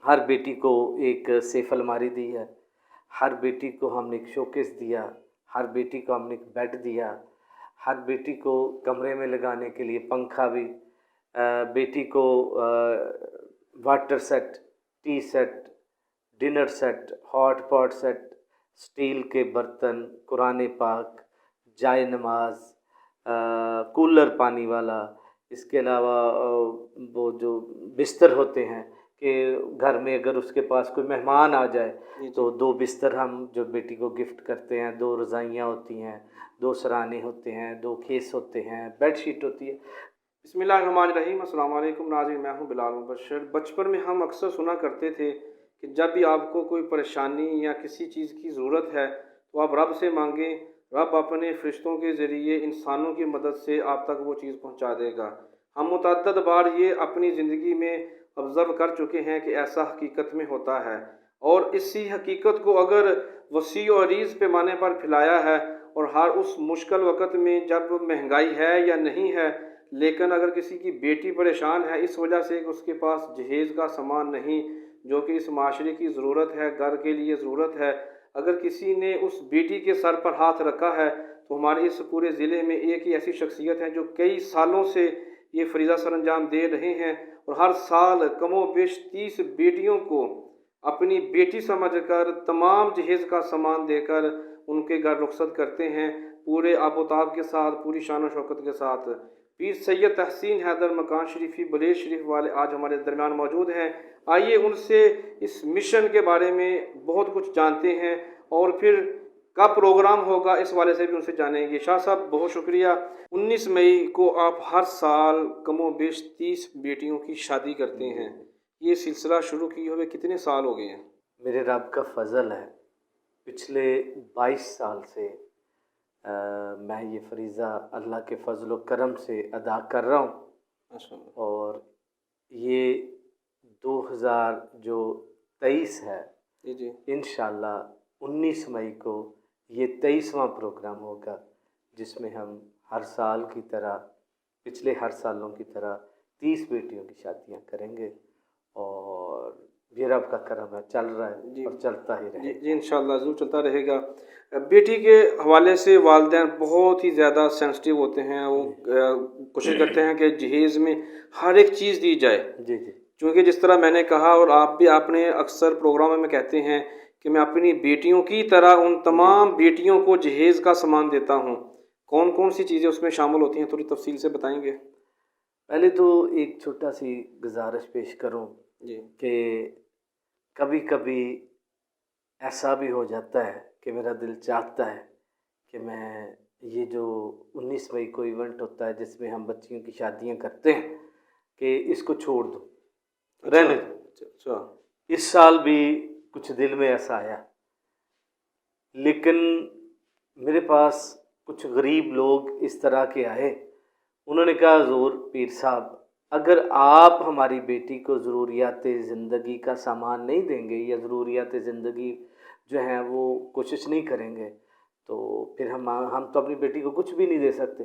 हर बेटी को एक सेफ अलमारी दी है, हर बेटी को हमने एक शोकेस दिया, हर बेटी को हमने एक बेड दिया, हर बेटी को कमरे में लगाने के लिए पंखा भी, बेटी को water set, T set, dinner set, hot pot set, steel के बर्तन, कुरान पाक, जाए नमाज, कूलर पानी वाला, इसके अलावा वो जो बिस्तर होते हैं कि घर में अगर उसके पास कोई मेहमान आ जाए तो 2 बिस्तर हम जो बेटी को गिफ्ट करते हैं, 2 रज़ाइयाँ होती हैं, 2 सराने होते हैं, 2 खेस होते हैं, बेड शीट होती है। बिस्मिल्लाहिर्रहमानिर्रहीम, अस्सलाम वालेकुम नाज़रीन, मैं हूँ बिलाल मुबश्शिर। बचपन में हम अक्सर सुना करते थे कि जब भी आपको कोई परेशानी या किसी चीज़ की ज़रूरत है तो आप रब से मांगें, रब अपने फ़रिश्तों के ज़रिए इंसानों की मदद से आप तक वो चीज़ पहुँचा देगा। हम मुतअद्दिद बार ये अपनी ज़िंदगी में ऑब्ज़र्व कर चुके हैं कि ऐसा हकीकत में होता है, और इसी हकीकत को अगर वसी और अरीज़ पैमाने पर फैलाया है, और हर उस मुश्किल वक़्त में जब महंगाई है या नहीं है, लेकिन अगर किसी की बेटी परेशान है इस वजह से कि उसके पास जहेज़ का सामान नहीं जो कि इस माशरे की ज़रूरत है, घर के लिए ज़रूरत है, अगर किसी ने उस बेटी के सर पर हाथ रखा है तो हमारे इस पूरे ज़िले में एक ही ऐसी शख्सियत है जो कई सालों से ये फरीज़ा सर अंजाम दे रहे हैं, और हर साल कमो बेश 30 बेटियों को अपनी बेटी समझकर तमाम जहेज़ का सामान देकर उनके घर रुखसत करते हैं, पूरे आबोताब के साथ, पूरी शान और शौकत के साथ। पीर सैयद तहसीन हैदर मकान शरीफी बलेश शरीफ वाले आज हमारे दरमियान मौजूद हैं। आइए उनसे इस मिशन के बारे में बहुत कुछ जानते हैं, और फिर कब प्रोग्राम होगा इस वाले से भी उनसे जानेंगे। शाह साहब बहुत शुक्रिया। 19 मई को आप हर साल कमो बेश 30 बेटियों की शादी करते हैं, ये सिलसिला शुरू किए हुए कितने साल हो गए हैं? मेरे रब का फ़ज़ल है, पिछले 22 साल से मैं ये फरीज़ा अल्लाह के फ़ज़ल व करम से अदा कर रहा हूँ, और ये 2023 है जी इंशाअल्लाह 19 मई को ये 23वां प्रोग्राम होगा, जिसमें हम हर साल की तरह, पिछले हर सालों की तरह 30 बेटियों की शादियां करेंगे, और ये रब का करम है, चल रहा है जी, और चलता ही रहेगा। जी इंशाअल्लाह ज़रूर चलता रहेगा। बेटी के हवाले से वालिदैन बहुत ही ज़्यादा सेंसिटिव होते हैं, वो कोशिश करते हैं कि जहेज़ में हर एक चीज़ दी जाए। जी जी, क्योंकि जिस तरह मैंने कहा और आप भी आपने अक्सर प्रोग्राम में कहते हैं कि मैं अपनी बेटियों की तरह उन तमाम बेटियों को जहेज़ का सामान देता हूँ। कौन कौन सी चीज़ें उसमें शामिल होती हैं, थोड़ी तफसील से बताएंगे? पहले तो एक छोटा सी गुजारिश पेश करूं जी कि कभी कभी ऐसा भी हो जाता है कि मेरा दिल चाहता है कि मैं ये जो 19 मई को इवेंट होता है जिसमें हम बच्चियों की शादियां करते हैं कि इसको छोड़ दूं, रहने दूं। अच्छा। इस साल भी कुछ दिल में ऐसा आया, लेकिन मेरे पास कुछ गरीब लोग इस तरह के आए, उन्होंने कहा हुज़ूर पीर साहब, अगर आप हमारी बेटी को ज़रूरियात ज़िंदगी का सामान नहीं देंगे या ज़रूरियात ज़िंदगी जो हैं वो कोशिश नहीं करेंगे तो फिर हम तो अपनी बेटी को कुछ भी नहीं दे सकते।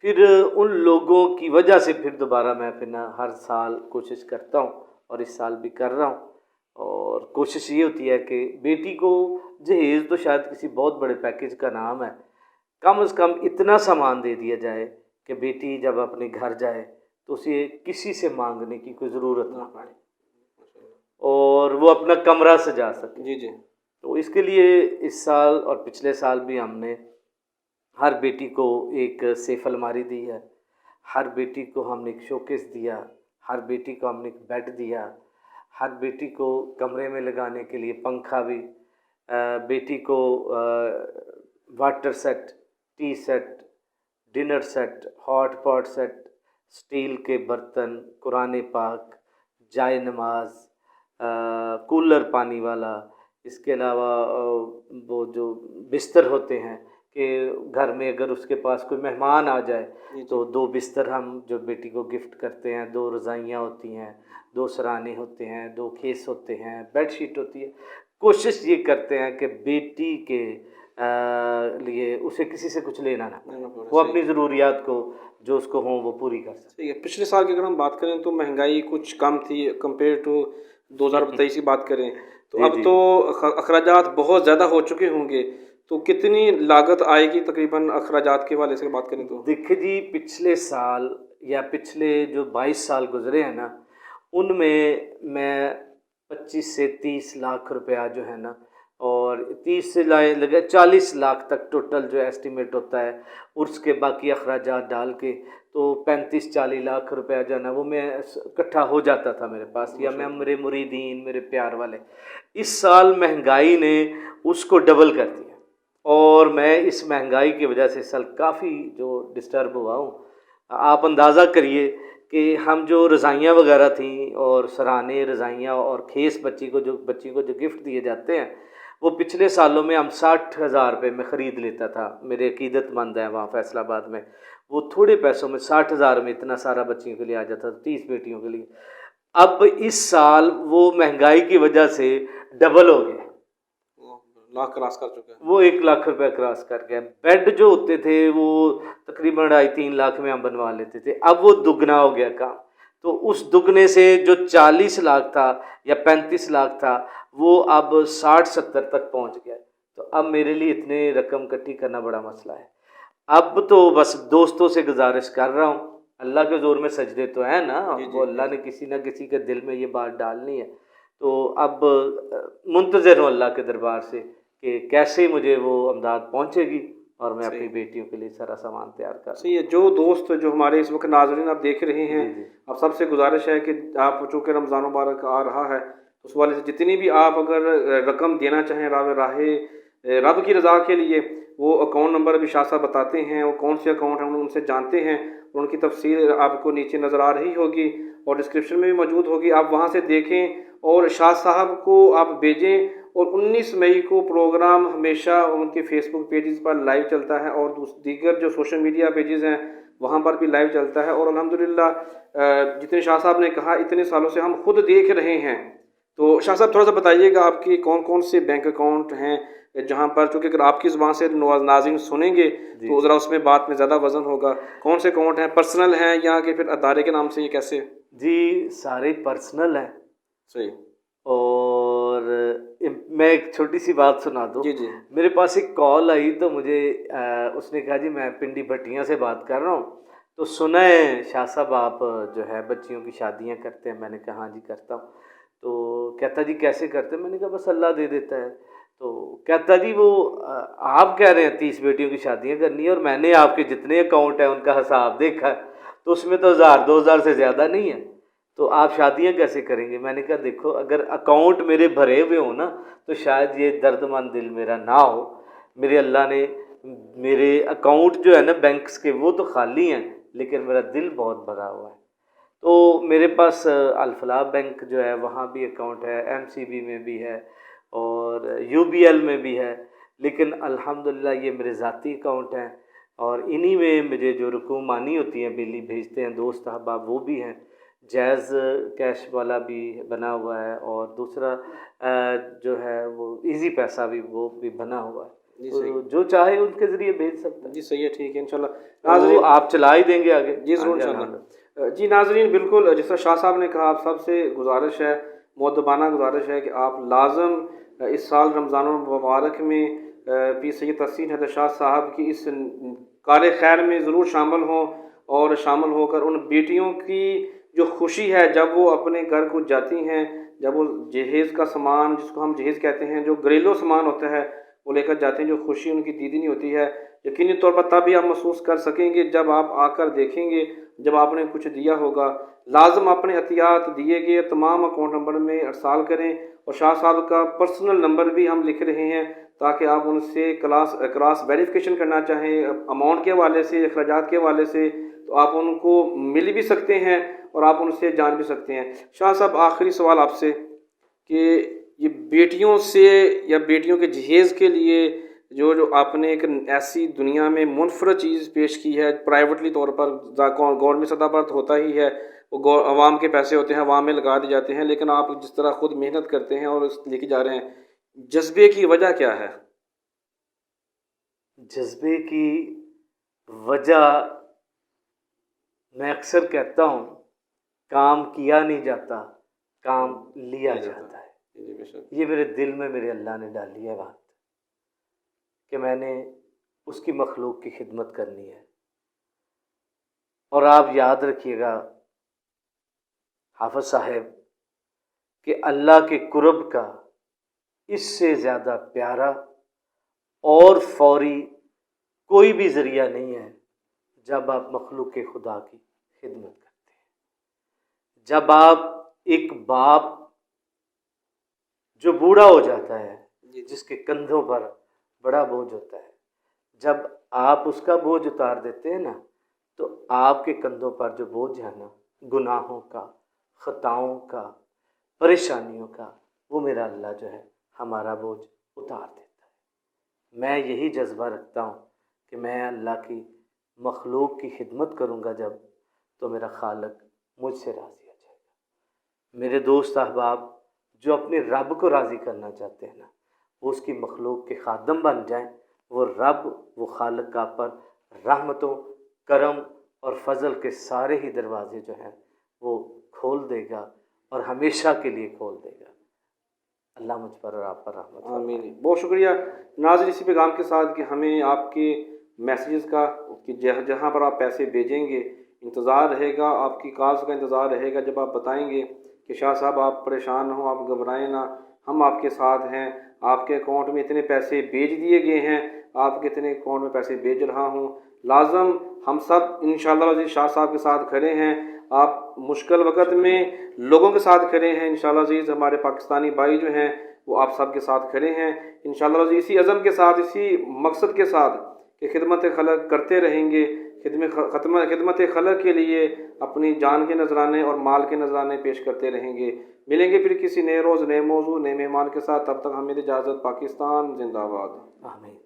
फिर उन लोगों की वजह से फिर दोबारा मैं फिर ना हर साल कोशिश करता हूँ, और इस साल भी कर रहा हूँ, और कोशिश ये होती है कि बेटी को जहेज़ तो शायद किसी बहुत बड़े पैकेज का नाम है, कम से कम इतना सामान दे दिया जाए कि बेटी जब अपने घर जाए तो उसे किसी से मांगने की कोई ज़रूरत ना पड़े, और वो अपना कमरा सजा सके। जी जी, तो इसके लिए इस साल और पिछले साल भी हमने हर बेटी को एक सेफ अलमारी दी है, हर बेटी को हमने एक शोकेस दिया, हर बेटी को हमने एक बेड दिया, हर बेटी को कमरे में लगाने के लिए पंखा भी, बेटी को water set, T set, dinner set, hot pot set, steel के बर्तन, कुरान पाक, जाए नमाज, कूलर पानी वाला, इसके अलावा वो जो बिस्तर होते हैं कि घर में अगर उसके पास कोई मेहमान आ जाए तो 2 बिस्तर हम जो बेटी को गिफ्ट करते हैं, 2 रज़ाइयाँ होती हैं, 2 सराने होते हैं, 2 खेस होते हैं, बेड शीट होती है। कोशिश ये करते हैं कि बेटी के लिए उसे किसी से कुछ लेना ना पड़े, वो अपनी ज़रूरियात को जो उसको हों वो पूरी कर सके। ठीक है। पिछले साल की अगर हम बात करें तो महंगाई कुछ कम थी कंपेयर टू 2023 की बात करें तो जी अब जी। तो अखराजात बहुत ज़्यादा हो चुके होंगे, तो कितनी लागत आएगी तकरीबन अखराजात के हवाले से बात करें तो? देखिए जी, पिछले साल या पिछले जो 22 साल गुजरे हैं ना, उनमें मैं 25 से 30 लाख रुपया जो है ना, और 30 से लाए लगे 40 लाख तक टोटल जो एस्टिमेट होता है, उर्स के बाकी अखराजात डाल के, तो 35-40 लाख रुपया जो है ना, वो मैं इकट्ठा हो जाता था मेरे पास, या मैं मेरे मुरीदीन मेरे प्यार वाले। इस साल महंगाई ने उसको डबल कर दिया, और मैं इस महंगाई की वजह से इस साल काफ़ी जो डिस्टर्ब हुआ हूँ। आप अंदाज़ा करिए कि हम जो रज़ाइयाँ वगैरह थीं, और सराहने रज़ाइयाँ और खेस बच्ची को जो गिफ्ट दिए जाते हैं, वो पिछले सालों में हम 60,000 रुपये में ख़रीद लेता था। मेरे अकीदतमंद हैं वहाँ फैसलाबाद में, वो थोड़े पैसों में 60,000 में इतना सारा बच्चियों के लिए आ जाता था, 30 बेटियों के लिए। अब इस साल वो महंगाई की वजह से डबल हो गया, लाख क्रॉस कर चुका है। वो 1 लाख रुपया क्रॉस कर गया। बेड जो होते थे वो तकरीबन 2.5-3 लाख में हम बनवा लेते थे, अब वो दुगना हो गया काम। तो उस दुगने से जो 40 लाख था या 35 लाख था, वो अब 60-70 तक पहुंच गया। तो अब मेरे लिए इतने रकम इकट्ठी करना बड़ा मसला है। अब तो बस दोस्तों से गुजारिश कर रहा हूँ, अल्लाह के ज़ोर में सजदे तो है ना, जी वो जी अल्लाह ने किसी ना किसी के दिल में ये बात डालनी है। तो अब मुंतज़िर हूँ अल्लाह के दरबार से कि कैसे मुझे वो अमदाद पहुँचेगी, और मैं अपनी सही बेटियों के लिए सारा सामान तैयार कर सही है। जो दोस्त जो हमारे इस वक्त नाज़रीन आप देख रहे हैं, जी जी आप सबसे गुजारिश है कि आप चूँकि रमज़ान मुबारक आ रहा है, तो उस वाले से जितनी भी आप अगर रकम देना चाहें राहे रब की रज़ा के लिए, वो अकाउंट नंबर अभी शाह साहब बताते हैं, वो कौन से अकाउंट हैं उनसे जानते हैं, और उनकी तफसील आपको नीचे नज़र आ रही होगी और डिस्क्रिप्शन में भी मौजूद होगी, आप वहाँ से देखें और शाह साहब को आप भेजें। और 19 मई को प्रोग्राम हमेशा उनके फेसबुक पेजेस पर लाइव चलता है, और दीगर जो सोशल मीडिया पेजेस हैं वहाँ पर भी लाइव चलता है। और अल्हम्दुलिल्लाह जितने शाह साहब ने कहा, इतने सालों से हम खुद देख रहे हैं। तो शाह साहब थोड़ा सा बताइएगा आपके कौन कौन से बैंक अकाउंट हैं जहाँ पर, चूँकि अगर आपकी ज़ुबान से नाज़रीन सुनेंगे जी तो जी ज़रा उसमें बात में ज़्यादा वज़न होगा। कौन से अकाउंट हैं, पर्सनल हैं या कि फिर अदारे के नाम से, ये कैसे? जी, सारे पर्सनल हैं। सही। और मैं एक छोटी सी बात सुना दूँ। जी जी मेरे पास एक कॉल आई, तो मुझे उसने कहा जी मैं पिंडी भट्टियाँ से बात कर रहा हूँ, तो सुना है शाह साहब आप जो है बच्चियों की शादियाँ करते हैं। मैंने कहा हाँ जी करता हूँ। तो कहता जी कैसे करते हैं? मैंने कहा बस अल्लाह दे देता है। तो कहता जी वो आप कह रहे हैं 30 बेटियों की शादियाँ करनी है, और मैंने आपके जितने अकाउंट हैं उनका हिसाब देखा है, तो उसमें तो 1000-2000 से ज़्यादा नहीं है, तो आप शादियां कैसे करेंगे? मैंने कहा देखो, अगर अकाउंट मेरे भरे हुए हो ना, तो शायद ये दर्दमंद दिल मेरा ना हो। मेरे अल्लाह ने मेरे अकाउंट जो है ना बैंक्स के, वो तो खाली हैं, लेकिन मेरा दिल बहुत भरा हुआ है। तो मेरे पास अल-फलाह बैंक जो है वहाँ भी अकाउंट है, एमसीबी में भी है, और यूबीएल में भी है, लेकिन अल्हम्दुलिल्लाह ये मेरे ज़ाती अकाउंट हैं, और इन्हीं में मुझे जो रकूमानी होती हैं, बिल्ली भेजते हैं दोस्त अहबाब, वो भी हैं। जैज़ कैश वाला भी बना हुआ है, और दूसरा जो है वो इजी पैसा भी, वो भी बना हुआ है। जी सही। तो जो चाहे उनके ज़रिए भेज सकता है। जी सही है, ठीक है इंशाल्लाह। तो नाज़रीन आप चला ही देंगे आगे? जी हाँ ज़रूर जी, अल्हम्दुलिल्लाह। इंशाल्लाह। जी नाज़रीन, बिल्कुल जैसा शाह साहब ने कहा, आप सबसे गुजारिश है, मुअद्दबाना गुजारिश है कि आप लाज़म इस साल रमज़ान मुबारक में पीर सैयद तहसीन हैदर शाह साहब की इस कार खैर में ज़रूर शामिल हों, और शामिल होकर उन बेटियों की जो खुशी है जब वो अपने घर को जाती हैं, जब वो जहेज़ का सामान, जिसको हम जहेज़ कहते हैं, जो घरेलू सामान होता है, वो लेकर जाते हैं, जो खुशी उनकी दीदी नहीं होती है, यकीनी तौर पर तभी आप महसूस कर सकेंगे जब आप आकर देखेंगे, जब आपने कुछ दिया होगा। लाजम अपने एहतियात दिए गए तमाम अकाउंट नंबर में अरसाल करें, और शाह साहब का पर्सनल नंबर भी हम लिख रहे हैं, ताकि आप उनसे क्रॉस वेरिफिकेशन करना चाहें अमाउंट के हवाले से, अखराजात के हवाले से, तो आप उनको मिल भी सकते हैं और आप उनसे जान भी सकते हैं। शाह साहब, आखिरी सवाल आपसे कि ये बेटियों से या बेटियों के जहेज़ के लिए जो आपने एक ऐसी दुनिया में मुनफरद चीज़ पेश की है, प्राइवेटली तौर पर, गवर्नमेंट सतह पर तो होता ही है, वो अवाम के पैसे होते हैं, अवाम में लगा दिए जाते हैं, लेकिन आप जिस तरह खुद मेहनत करते हैं और लेके जा रहे हैं, जज्बे की वजह क्या है? जज्बे की वजह, मैं अक्सर कहता हूँ, काम किया नहीं जाता, کام لیا جاتا ہے۔ جی بے شک۔ یہ میرے دل میں میرے اللہ نے ڈالی ہے بات کہ میں نے اس کی مخلوق کی خدمت کرنی ہے۔ اور آپ یاد رکھیے گا حافظ صاحب کہ اللہ کے قرب کا اس سے زیادہ پیارا اور فوری کوئی بھی ذریعہ نہیں ہے جب آپ مخلوق خدا کی خدمت کرتے ہیں۔ جب آپ ایک باپ جو بوڑھا ہو جاتا ہے، جس کے کندھوں پر بڑا بوجھ ہوتا ہے، جب آپ اس کا بوجھ اتار دیتے ہیں نا، تو آپ کے کندھوں پر جو بوجھ ہے نا، گناہوں کا، خطاؤں کا، پریشانیوں کا، وہ میرا اللہ جو ہے ہمارا بوجھ اتار دیتا ہے۔ میں یہی جذبہ رکھتا ہوں کہ میں اللہ کی مخلوق کی خدمت کروں گا جب، تو میرا خالق مجھ سے راضی ہو جائے گا۔ میرے دوست احباب جو اپنے رب کو راضی کرنا چاہتے ہیں نا، وہ اس کی مخلوق کے خادم بن جائیں، وہ رب، وہ خالق کا پر رحمتوں، کرم اور فضل کے سارے ہی دروازے جو ہیں وہ کھول دے گا اور ہمیشہ کے لیے کھول دے گا۔ اللہ مجھ پر اور آپ پر رحمت فرمائے۔ آمین۔ بہت شکریہ ناظرین، اسی پیغام کے ساتھ کہ ہمیں آپ کے میسیجز کا کہ جہاں پر آپ پیسے بھیجیں گے انتظار رہے گا، آپ کی کالز کا انتظار رہے گا جب آپ بتائیں گے کہ شاہ صاحب آپ پریشان نہ ہوں، آپ گھبرائیں نہ، ہم آپ کے ساتھ ہیں، آپ کے اکاؤنٹ میں اتنے پیسے بھیج دیے گئے ہیں، آپ کے اتنے اکاؤنٹ میں پیسے بھیج رہا ہوں، لازم ہم سب انشاءاللہ عزیز شاہ صاحب کے ساتھ کھڑے ہیں۔ آپ مشکل وقت میں لوگوں کے ساتھ کھڑے ہیں، انشاءاللہ عزیز ہمارے پاکستانی بھائی جو ہیں وہ آپ سب کے ساتھ کھڑے ہیں انشاءاللہ عزیز، اسی عزم کے ساتھ، اسی مقصد کے ساتھ کہ خدمت خلق کرتے رہیں گے، خدمت خلق کے لیے اپنی جان کے نذرانے اور مال کے نذرانے پیش کرتے رہیں گے۔ ملیں گے پھر کسی نئے روز، نئے موضوع، نئے مہمان کے ساتھ، تب تک ہمیں اجازت۔ پاکستان زندہ باد۔ آمین۔